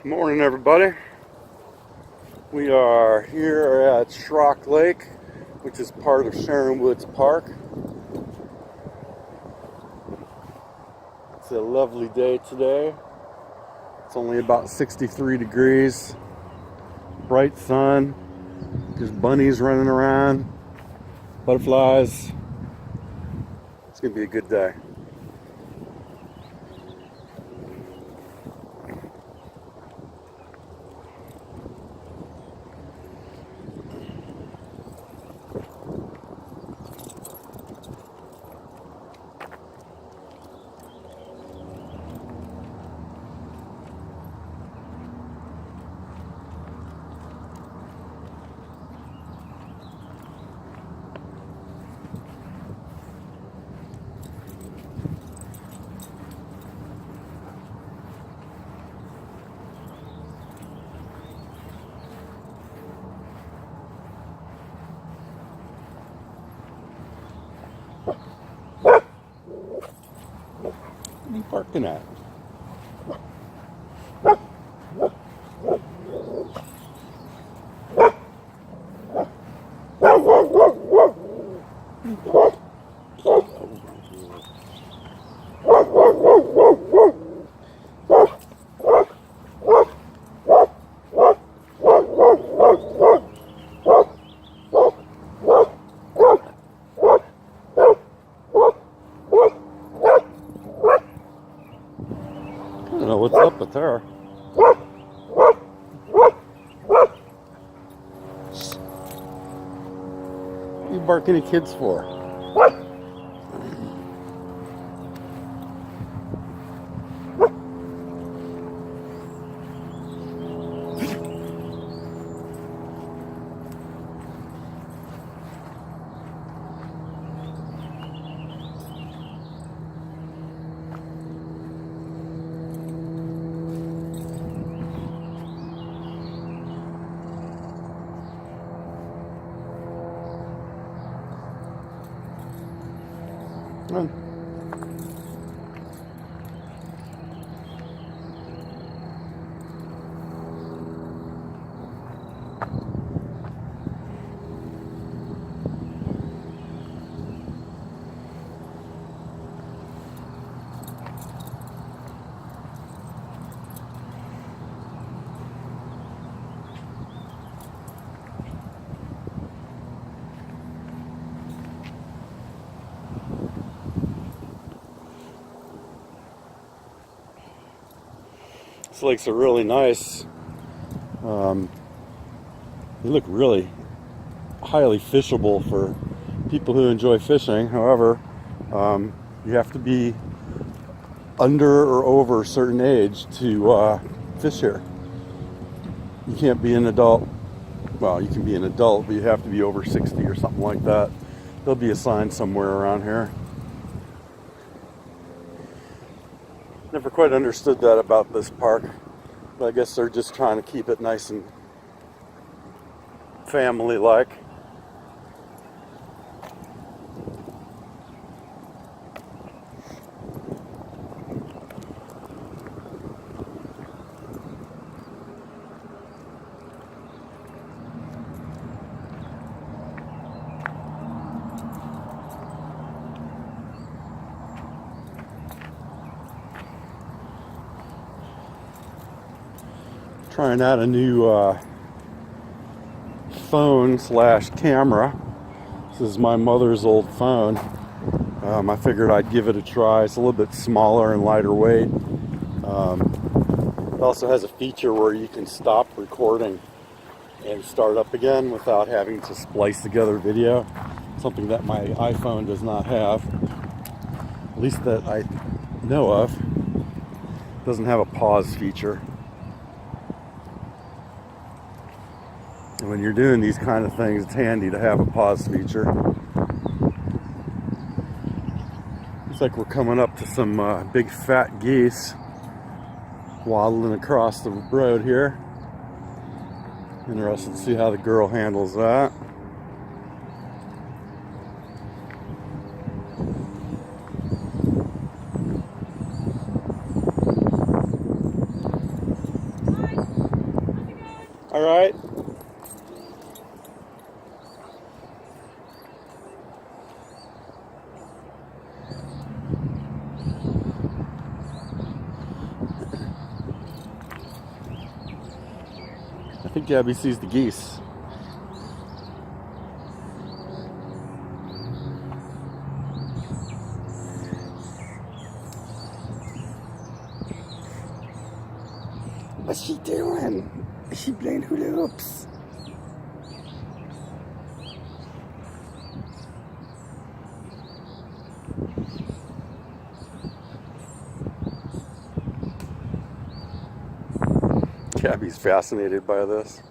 Morning, everybody. We are here at Schrock Lake, which is part of Sharon Park. It's a lovely day today. It's only about 63 degrees, bright sun, there's bunnies running around, butterflies. It's gonna be a good day. What are you barking at? I don't know what's up with her. What are you barking at kids for? Come on. These lakes are really nice. They look really highly fishable for people who enjoy fishing. However, you have to be under or over a certain age to fish here. You can't be an adult. Well, you can be an adult, but you have to be over 60 or something like that. There'll be a sign somewhere around here. Never quite understood that about this park, but I guess they're just trying to keep it nice and family-like. Trying out a new phone / camera. This is my mother's old phone. I figured I'd give it a try. It's a little bit smaller and lighter weight. It also has a feature where you can stop recording and start up again without having to splice together video. Something that my iPhone does not have. At least that I know of. It doesn't have a pause feature. And when you're doing these kind of things, it's handy to have a pause feature. Looks like we're coming up to some big fat geese waddling across the road here. Interested to see how the girl handles that. All right. I think Gabby sees the geese. What's she doing? Is she playing hula hoops? Gabby's fascinated by this.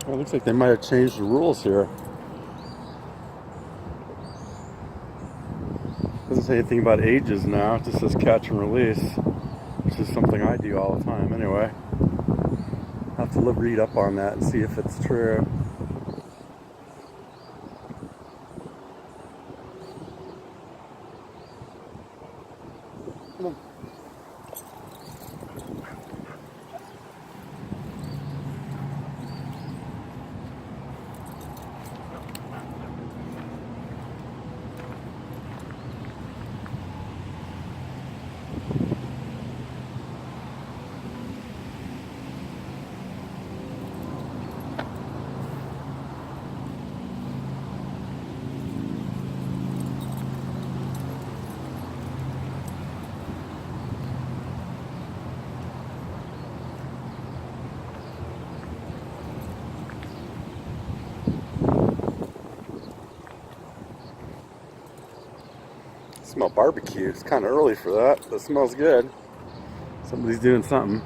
Well, it looks like they might have changed the rules here. Doesn't say anything about ages now. It just says catch and release, which is something I do all the time anyway. I'll have to read up on that and see if it's true. Come on. Smell barbecue. It's kind of early for that, but it smells good. Somebody's doing something.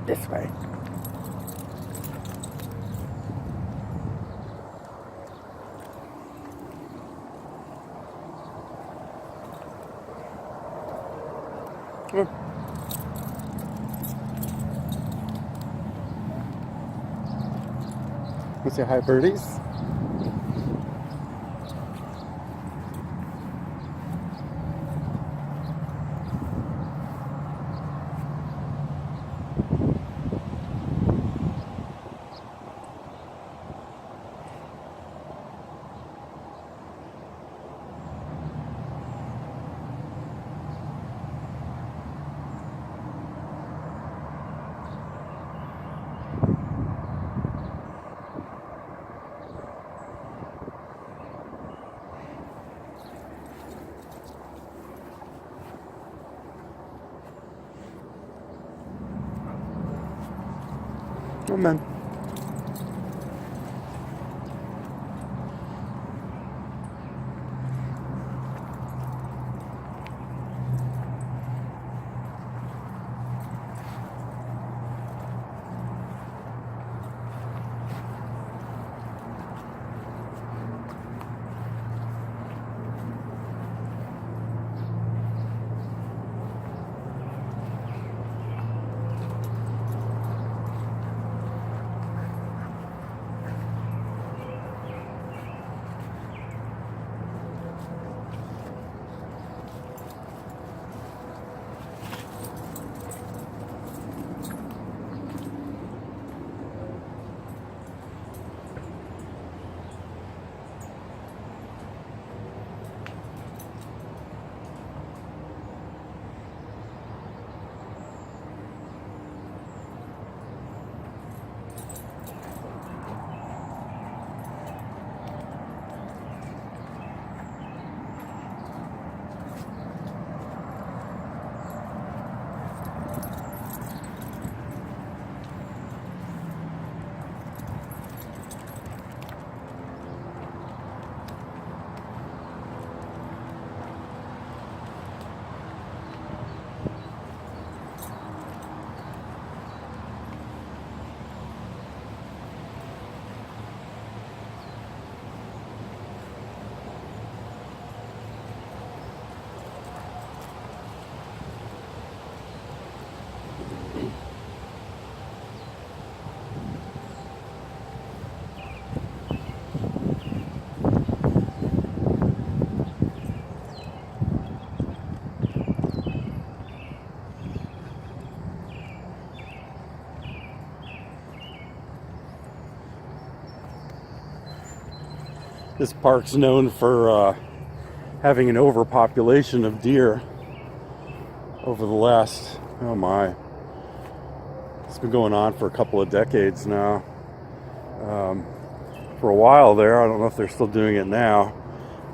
This way. Let's say hi, birdies. Oh man. This park's known for having an overpopulation of deer over the last, oh my, it's been going on for a couple of decades now. For a while there, I don't know if they're still doing it now,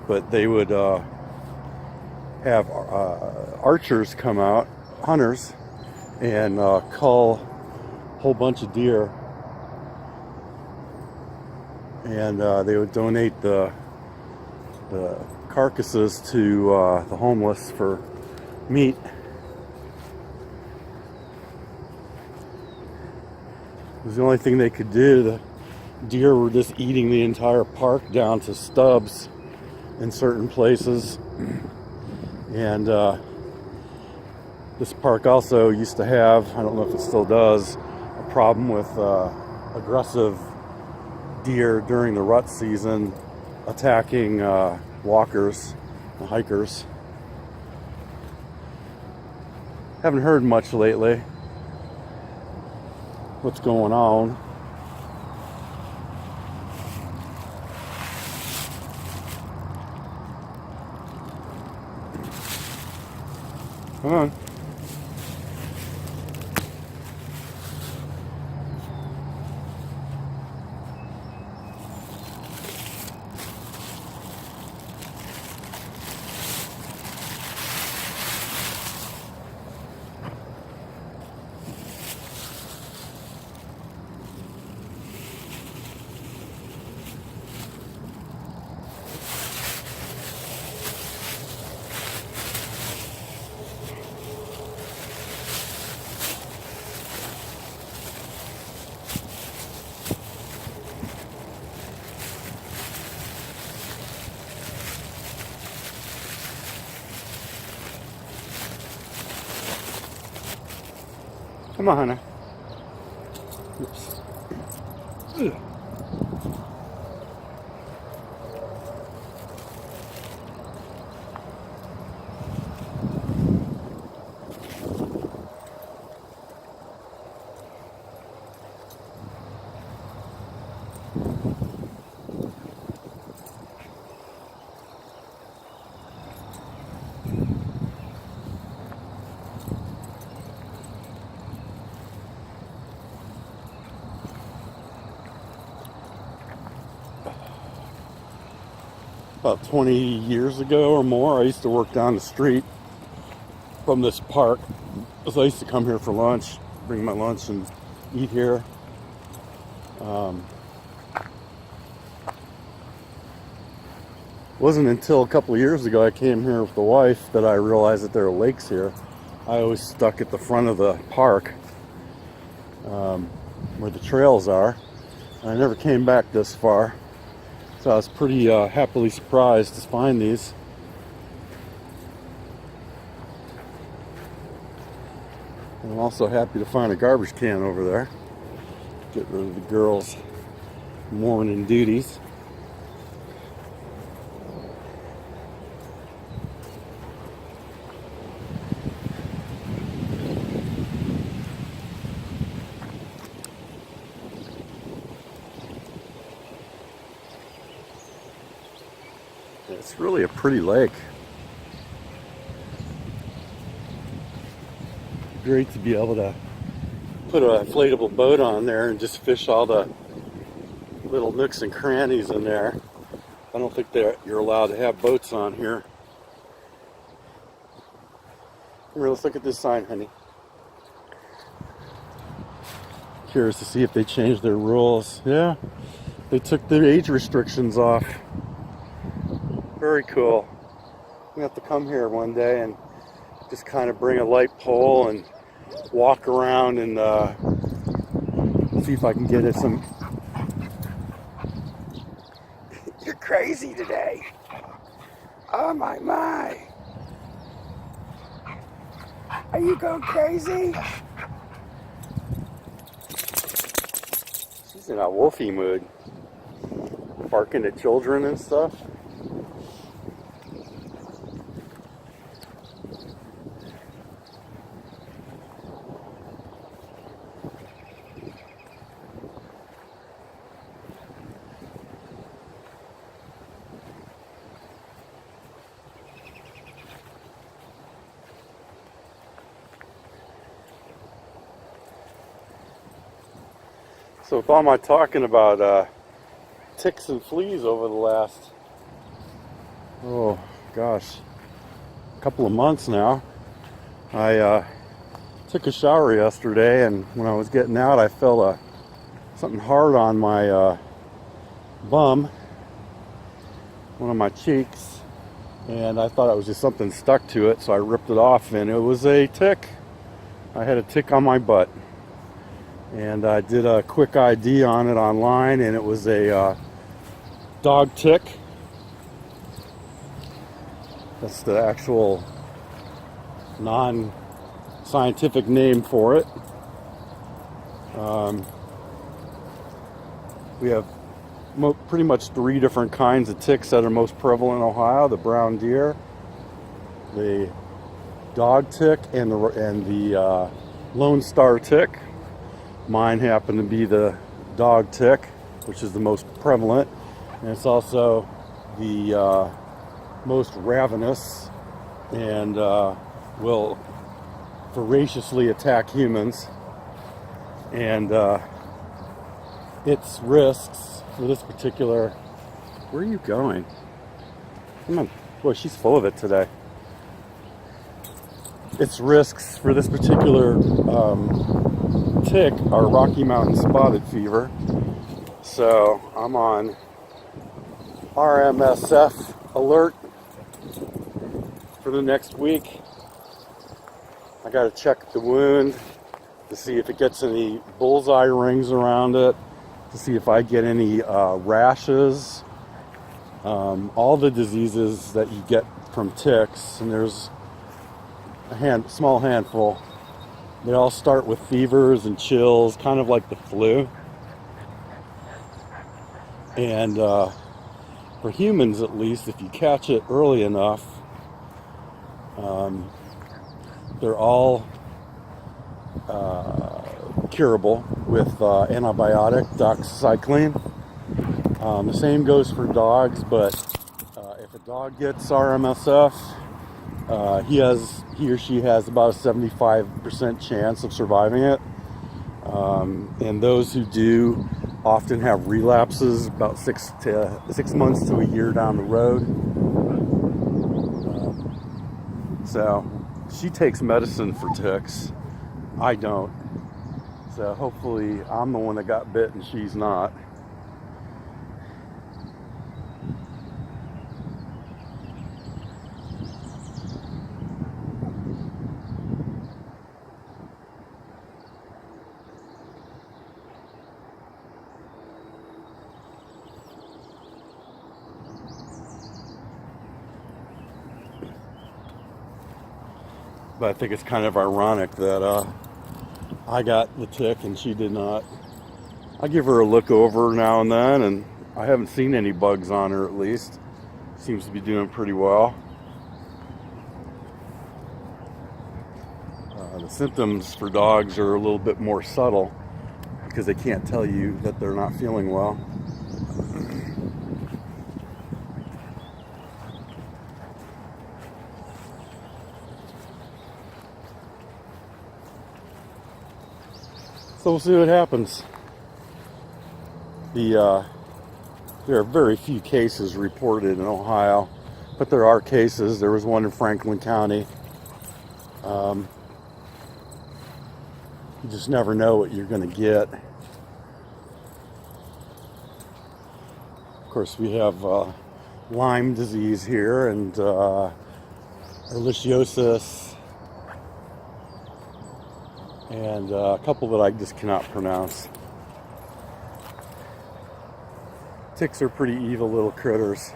but they would have archers come out, hunters, and cull a whole bunch of deer, and they would donate the carcasses to the homeless for meat. It was the only thing they could do. The deer were just eating the entire park down to stubs in certain places. And this park also used to have, I don't know if it still does, a problem with aggressive deer during the rut season attacking walkers and hikers. Haven't heard much lately. What's going on? Come on. Come on, Hannah. Oops. Ugh. About 20 years ago or more, I used to work down the street from this park. So I used to come here for lunch, bring my lunch and eat here. Wasn't until a couple of years ago I came here with the wife that I realized that there are lakes here. I always stuck at the front of the park where the trails are. And I never came back this far. So I was pretty happily surprised to find these. And I'm also happy to find a garbage can over there. Get rid of the girls' morning duties. It's really a pretty lake. Great to be able to put an inflatable boat on there and just fish all the little nooks and crannies in there. I don't think that you're allowed to have boats on here. Here, let's look at this sign, honey. Curious to see if they changed their rules. Yeah, they took the age restrictions off. Very cool. We have to come here one day and just kind of bring a light pole and walk around and see if I can get it some. You're crazy today. Oh my. Are you going crazy? She's in a wolfy mood. Barking at children and stuff. So with all my talking about ticks and fleas over the last, oh gosh, couple of months now, I took a shower yesterday, and when I was getting out I felt something hard on my bum, one of my cheeks, and I thought it was just something stuck to it, so I ripped it off, and it was a tick. I had a tick on my butt. And I did a quick ID on it online, and it was a dog tick. That's the actual non-scientific name for it. We have pretty much 3 different kinds of ticks that are most prevalent in Ohio: the brown deer, the dog tick, and the Lone Star tick. Mine happened to be the dog tick, which is the most prevalent, and it's also the most ravenous and will voraciously attack humans. And its risks for this particular... Where are you going? Come on. Boy, she's full of it today. Its risks for this particular tick are Rocky Mountain spotted fever. So I'm on RMSF alert for the next week. I got to check the wound to see if it gets any bullseye rings around it, to see if I get any rashes, all the diseases that you get from ticks, and there's a small handful. They all start with fevers and chills, kind of like the flu. And for humans, at least, if you catch it early enough, they're all curable with antibiotic doxycycline. The same goes for dogs, but if a dog gets RMSF, he or she has about a 75% chance of surviving it. And those who do often have relapses about 6 months to a year down the road. So she takes medicine for ticks. I don't. So hopefully I'm the one that got bit and she's not. But I think it's kind of ironic that I got the tick and she did not. I give her a look over now and then, and I haven't seen any bugs on her, at least. Seems to be doing pretty well. The symptoms for dogs are a little bit more subtle because they can't tell you that they're not feeling well. So we'll see what happens. There are very few cases reported in Ohio, but there are cases. There was one in Franklin County. You just never know what you're going to get. Of course, we have Lyme disease here, and ehrlichiosis, and a couple that I just cannot pronounce. Ticks are pretty evil little critters.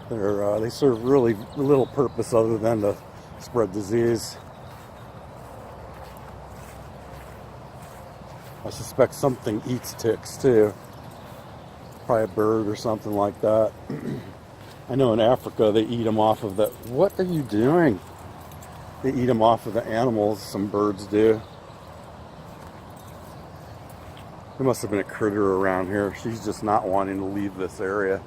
They serve really little purpose other than to spread disease. I suspect something eats ticks too. Probably a bird or something like that. I know in Africa they eat them off of the... What are you doing? They eat them off of the animals, some birds do. There must have been a critter around here. She's just not wanting to leave this area.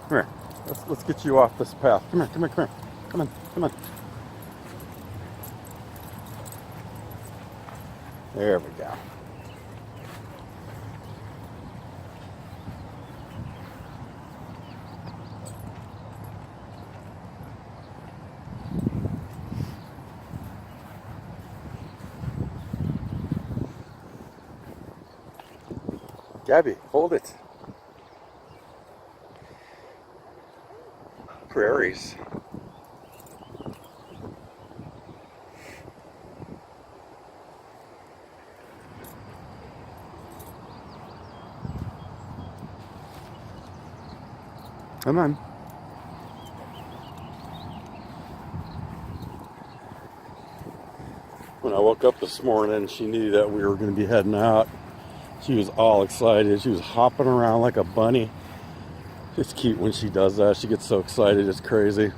Come here. Let's get you off this path. Come here, come here, come here. Come on, come on. There we go. Gabby, hold it. Prairies. Come on. When I woke up this morning, she knew that we were going to be heading out. She was all excited. She was hopping around like a bunny. It's cute when she does that. She gets so excited, it's crazy.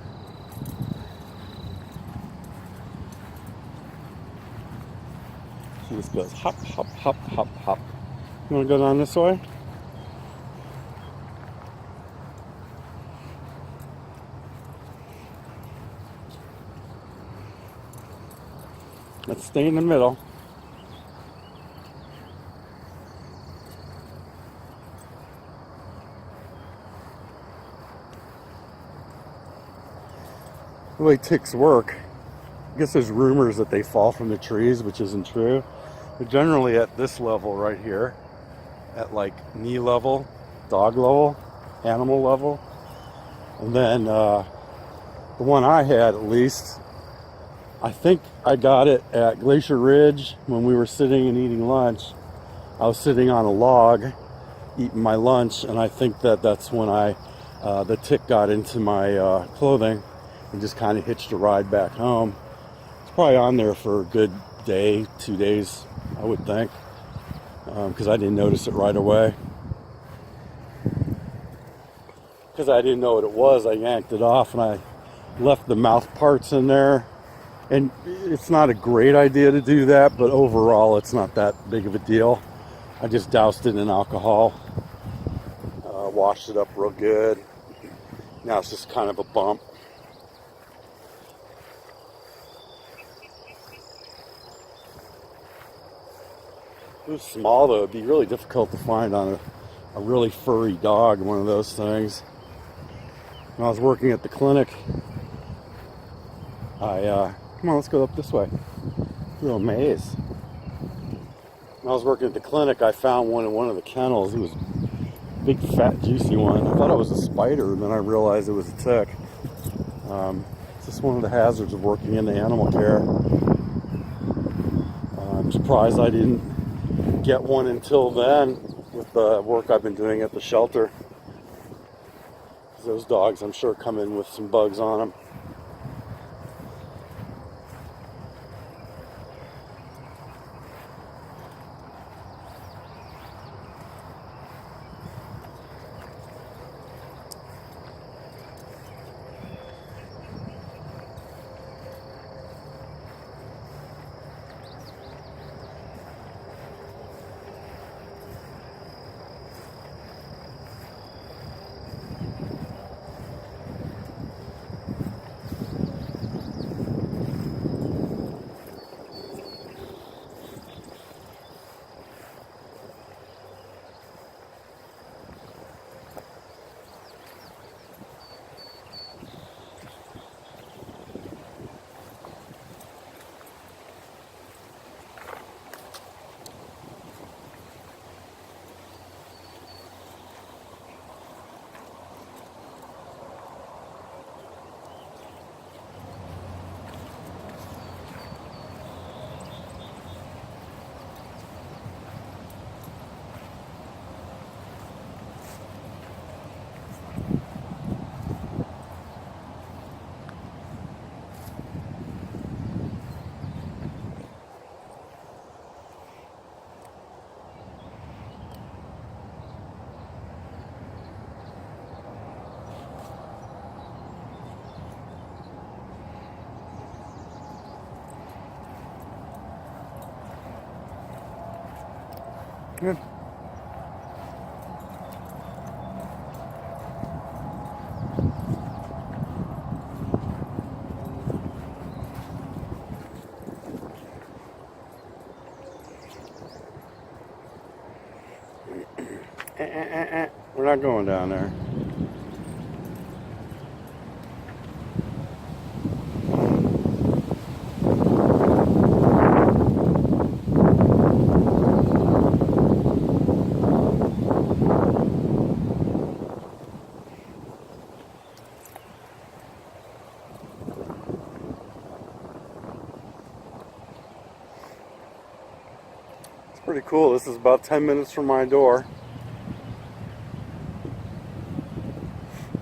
She just goes hop, hop, hop, hop, hop. You want to go down this way? Let's stay in the middle. The way ticks work, I guess there's rumors that they fall from the trees, which isn't true. But generally at this level right here, at like knee level, dog level, animal level. And then the one I had, at least, I think I got it at Glacier Ridge when we were sitting and eating lunch. I was sitting on a log eating my lunch, and I think that's when the tick got into my clothing and just kind of hitched a ride back home. It's probably on there for a good day, 2 days, I would think, because I didn't notice it right away. Because I didn't know what it was, I yanked it off and I left the mouth parts in there. And it's not a great idea to do that, but overall it's not that big of a deal. I just doused it in alcohol, washed it up real good. Now it's just kind of a bump. If it was small though, it'd be really difficult to find on a really furry dog, one of those things. When I was working at the clinic, come on, let's go up this way. Little maze. When I was working at the clinic, I found one in one of the kennels. It was a big, fat, juicy one. I thought it was a spider, and then I realized it was a tick. It's just one of the hazards of working in the animal care. I'm surprised I didn't get one until then with the work I've been doing at the shelter. Those dogs, I'm sure, come in with some bugs on them. Good. We're not going down there. Pretty cool. This is about 10 minutes from my door.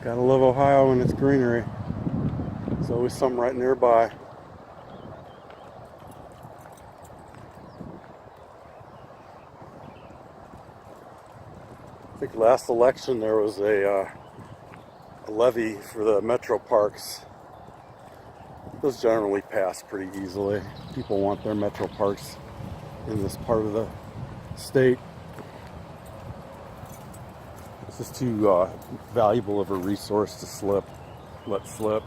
Gotta love Ohio and its greenery. There's always something right nearby. I think last election there was a levy for the Metroparks. Those generally pass pretty easily. People want their Metroparks in this part of the state. It's just too valuable of a resource to let slip.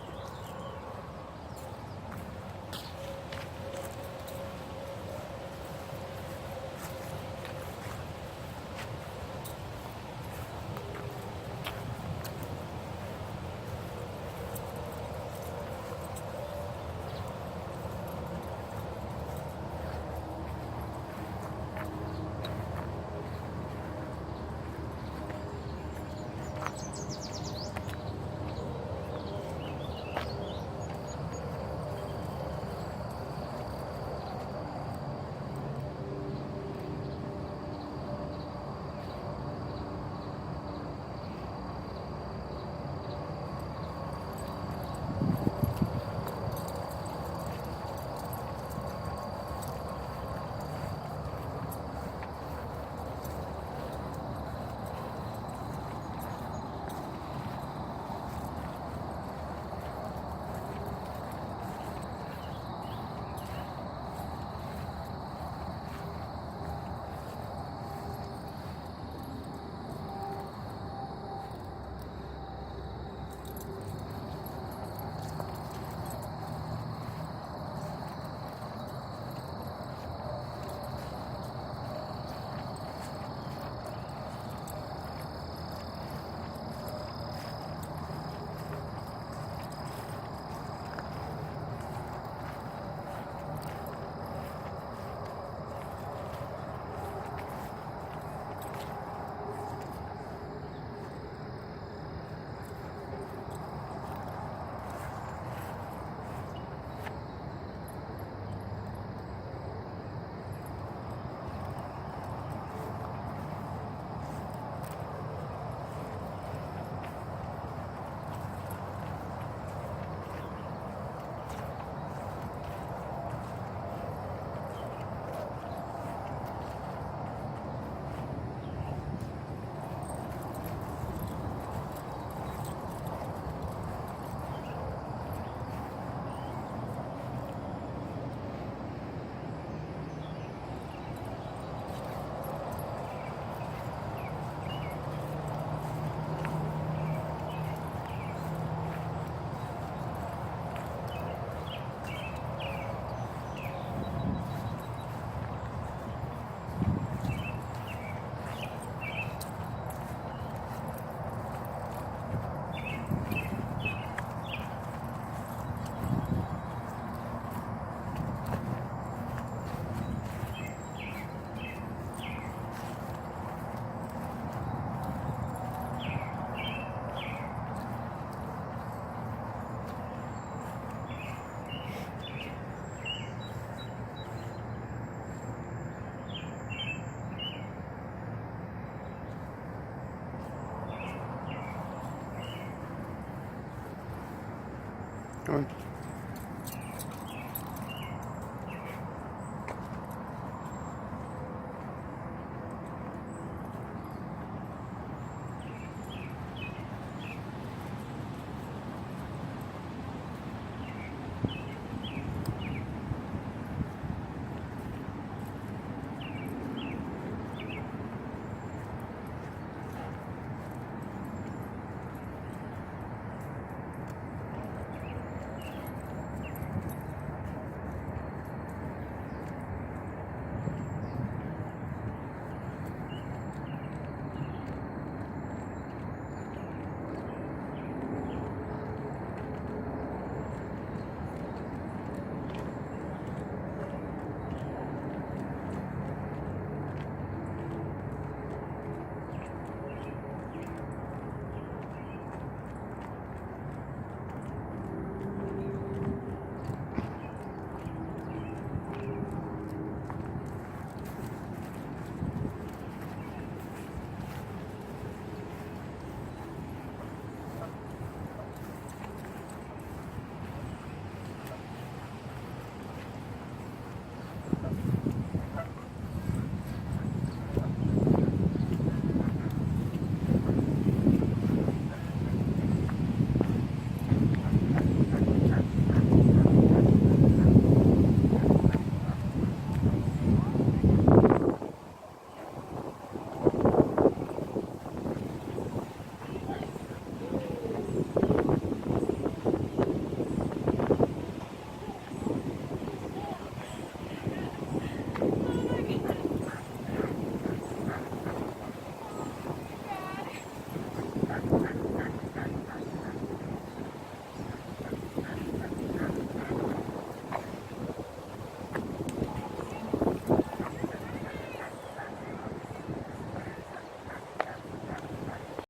Come on.